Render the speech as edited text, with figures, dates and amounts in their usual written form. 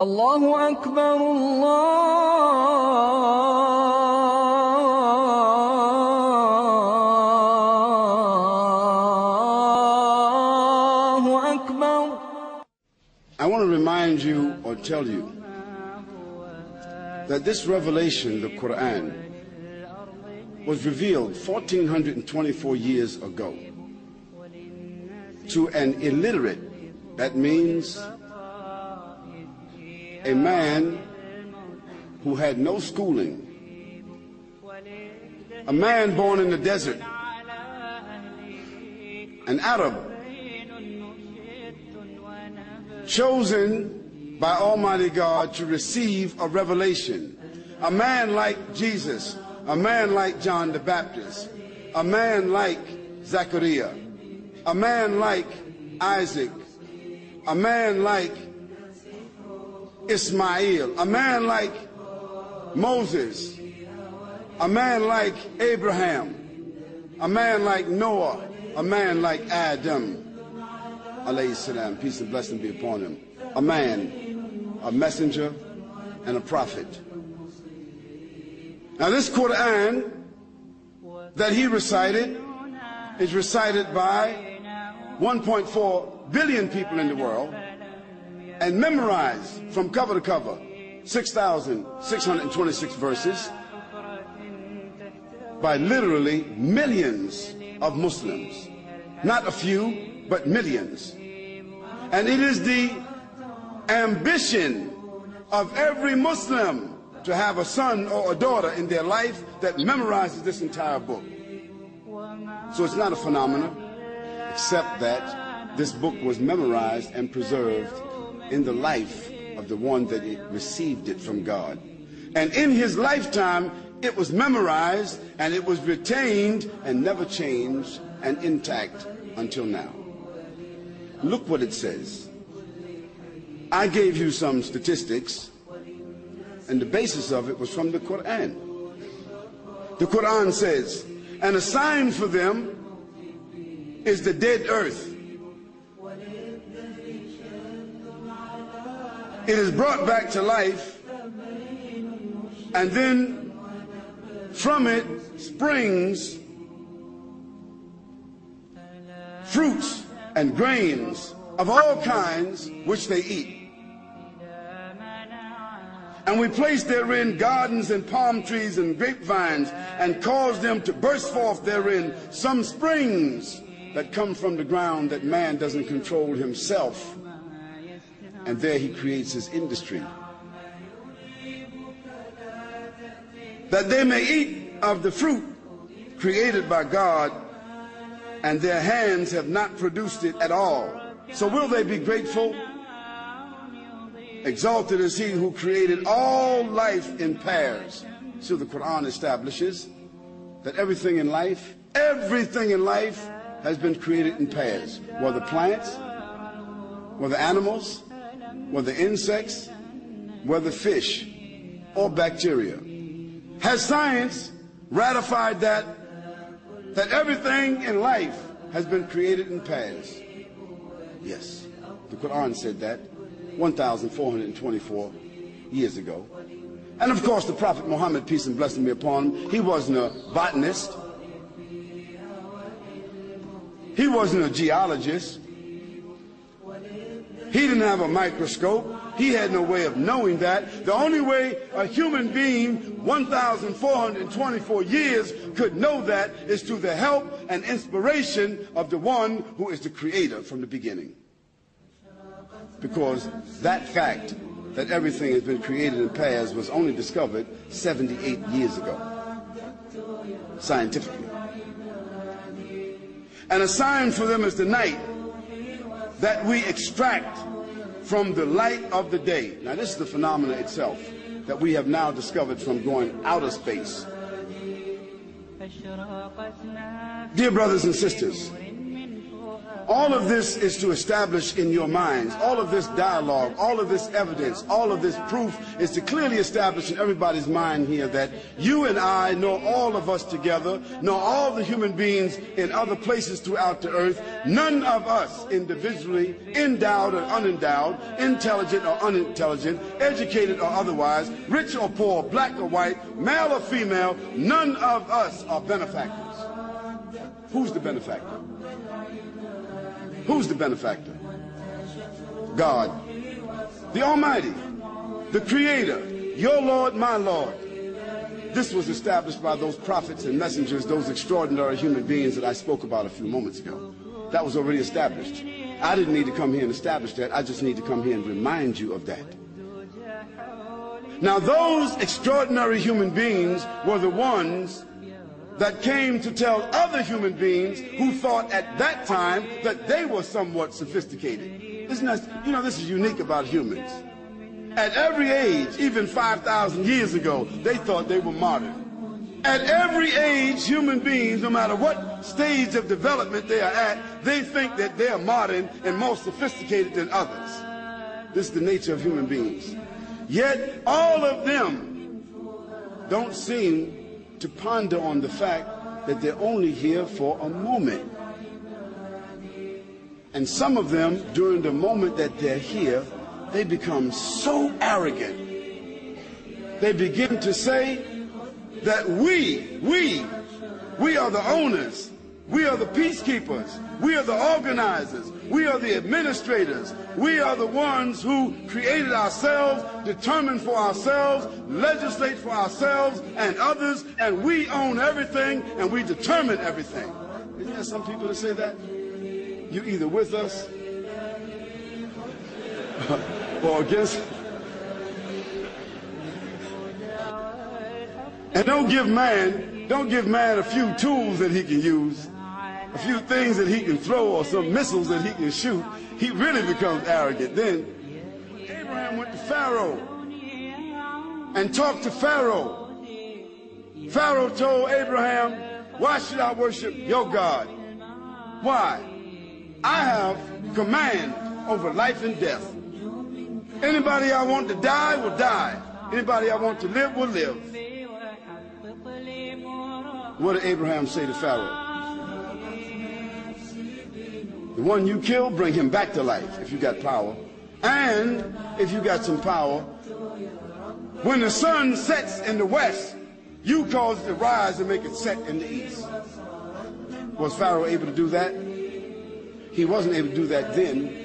Allahu Akbar, Allahu Akbar. I want to remind you or tell you that this revelation, the Quran, was revealed 1424 years ago to an illiterate. That means a man who had no schooling, a man born in the desert, an Arab, chosen by Almighty God to receive a revelation, a man like Jesus, a man like John the Baptist, a man like Zechariah, a man like Isaac, a man like Ismail, a man like Moses, a man like Abraham, a man like Noah, a man like Adam, alayhi salam, peace and blessing be upon him, a man, a messenger, and a prophet. Now this Quran that he recited is recited by 1.4 billion people in the world and memorized from cover to cover, 6,626 verses by literally millions of Muslims. Not a few, but millions. And it is the ambition of every Muslim to have a son or a daughter in their life that memorizes this entire book. So it's not a phenomenon, except that this book was memorized and preserved in the life of the one that received it from God. And in his lifetime, it was memorized and it was retained and never changed and intact until now. Look what it says. I gave you some statistics, and the basis of it was from the Quran. The Quran says, and a sign for them is the dead earth. It is brought back to life, and then from it springs fruits and grains of all kinds which they eat. And we place therein gardens and palm trees and grapevines, and cause them to burst forth therein some springs that come from the ground that man doesn't control himself. And there he creates his industry, that they may eat of the fruit created by God, and their hands have not produced it at all. So will they be grateful? Exalted is he who created all life in pairs. So the Quran establishes that everything in life has been created in pairs, whether plants, whether animals, whether insects, whether fish or bacteria. Has science ratified that everything in life has been created in pairs? Yes, the Quran said that 1,424 years ago. And of course the Prophet Muhammad, peace and blessing be upon him, he wasn't a botanist, he wasn't a geologist, he didn't have a microscope, he had no way of knowing that. The only way a human being 1,424 years could know that is through the help and inspiration of the one who is the creator from the beginning. Because that fact that everything has been created in pairs was only discovered 78 years ago, scientifically. And a sign for them is the night that we extract from the light of the day. Now this is the phenomena itself that we have now discovered from going outer space. Dear brothers and sisters, All of this is to establish in your minds, all of this dialogue, all of this evidence, all of this proof is to clearly establish in everybody's mind here that you and I, nor all of us together, nor all the human beings in other places throughout the earth, none of us individually, endowed or unendowed, intelligent or unintelligent, educated or otherwise, rich or poor, black or white, male or female, none of us are benefactors. Who's the benefactor? Who's the benefactor? God, the Almighty, the Creator, your Lord, my Lord. This was established by those prophets and messengers, those extraordinary human beings that I spoke about a few moments ago. That was already established. I didn't need to come here and establish that. I just need to come here and remind you of that. Now, those extraordinary human beings were the ones that came to tell other human beings who thought at that time that they were somewhat sophisticated. Isn't that, you know, this is unique about humans. At every age, even 5,000 years ago, they thought they were modern. At every age, human beings, no matter what stage of development they are at, they think that they are modern and more sophisticated than others. This is the nature of human beings. Yet all of them don't seem to ponder on the fact that they're only here for a moment. And some of them, during the moment that they're here, they become so arrogant. They begin to say that we are the owners, we are the peacekeepers, we are the organizers, we are the administrators, we are the ones who created ourselves, determine for ourselves, legislate for ourselves and others, and we own everything and we determine everything. Isn't there some people that say that? You're either with us or against. And don't give man a few tools that he can use, a few things that he can throw or some missiles that he can shoot. He really becomes arrogant. Then Abraham went to Pharaoh and talked to Pharaoh. Pharaoh told Abraham, why should I worship your God? Why? I have command over life and death. Anybody I want to die will die. Anybody I want to live will live. What did Abraham say to Pharaoh? The one you kill, bring him back to life if you got power. And if you got some power, when the sun sets in the west, you cause it to rise and make it set in the east. Was Pharaoh able to do that? He wasn't able to do that then.